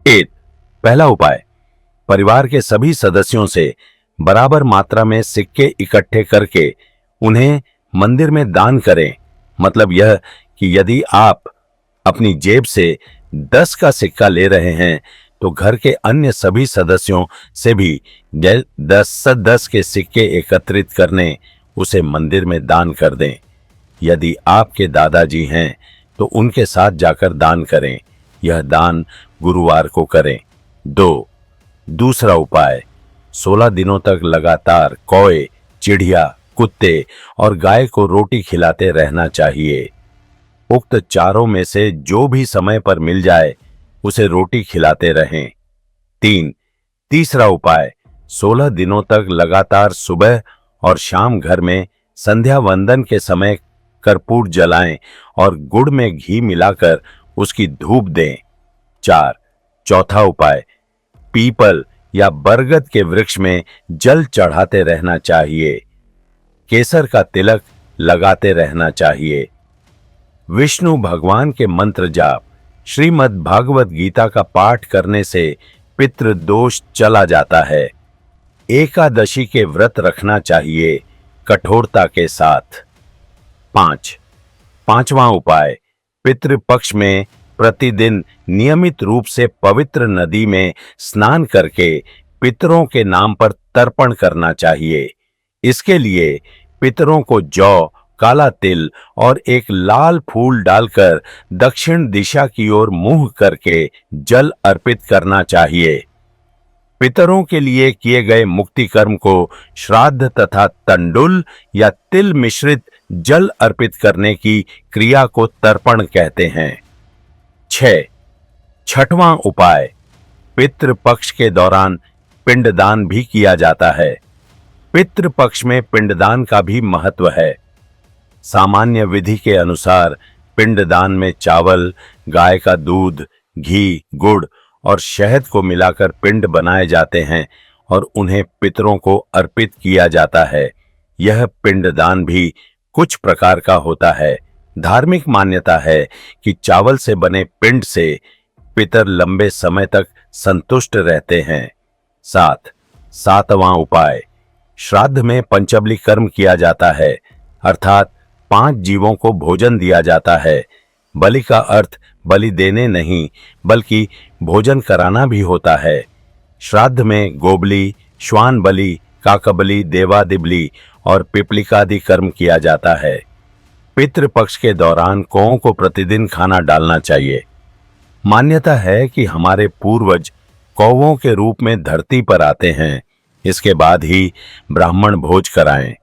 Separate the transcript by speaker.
Speaker 1: 8। पहला उपाय, परिवार के सभी सदस्यों से बराबर मात्रा में सिक्के इकट्ठे करके उन्हें मंदिर में दान करें। मतलब यह कि यदि आप अपनी जेब से 10 का सिक्का ले रहे हैं तो घर के अन्य सभी सदस्यों से भी 10 के सिक्के एकत्रित करने उसे मंदिर में दान कर दें। यदि आपके दादाजी हैं तो उनके साथ जाकर दान करें। यह दान गुरुवार को करें। 2। दूसरा उपाय, 16 दिनों तक लगातार कौए, चिड़िया, कुत्ते और गाय को रोटी खिलाते रहना चाहिए। उक्त चारों में से जो भी समय पर मिल जाए उसे रोटी खिलाते रहें। 3। तीसरा उपाय, 16 दिनों तक लगातार सुबह और शाम घर में संध्या वंदन के समय कर्पूर जलाएं और गुड़ में घी मिलाकर उसकी धूप दें। 4। चौथा उपाय, पीपल या बरगद के वृक्ष में जल चढ़ाते रहना चाहिए। केसर का तिलक लगाते रहना चाहिए। विष्णु भगवान के मंत्र जाप, श्रीमद् भागवत गीता का पाठ करने से पितृ दोष चला जाता है। एकादशी के व्रत रखना चाहिए कठोरता के साथ। 5। पांचवा उपाय, पितृपक्ष में प्रतिदिन नियमित रूप से पवित्र नदी में स्नान करके पितरों के नाम पर तर्पण करना चाहिए। इसके लिए पितरों को जौ, काला तिल और एक लाल फूल डालकर दक्षिण दिशा की ओर मुंह करके जल अर्पित करना चाहिए। पितरों के लिए किए गए मुक्ति कर्म को श्राद्ध तथा तंडुल या तिल मिश्रित जल अर्पित करने की क्रिया को तर्पण कहते हैं। 6। छठवां उपाय, पितृपक्ष के दौरान पिंडदान भी किया जाता है। पितृपक्ष में पिंडदान का भी महत्व है। सामान्य विधि के अनुसार पिंडदान में चावल, गाय का दूध, घी, गुड़ और शहद को मिलाकर पिंड बनाए जाते हैं और उन्हें पितरों को अर्पित किया जाता है। यह पिंडदान भी कुछ प्रकार का होता है। धार्मिक मान्यता है कि चावल से बने पिंड से पितर लंबे समय तक संतुष्ट रहते हैं। 7। सातवां उपाय, श्राद्ध में पंचबली कर्म किया जाता है, अर्थात 5 जीवों को भोजन दिया जाता है। बलि का अर्थ बलि देने नहीं बल्कि भोजन कराना भी होता है। श्राद्ध में गोबली, श्वान बलि, काकबली, देवादिबली और पिपलिकादि कर्म किया जाता है। पितृपक्ष के दौरान कौओं को प्रतिदिन खाना डालना चाहिए। मान्यता है कि हमारे पूर्वज कौओं के रूप में धरती पर आते हैं, इसके बाद ही ब्राह्मण भोज कराएं।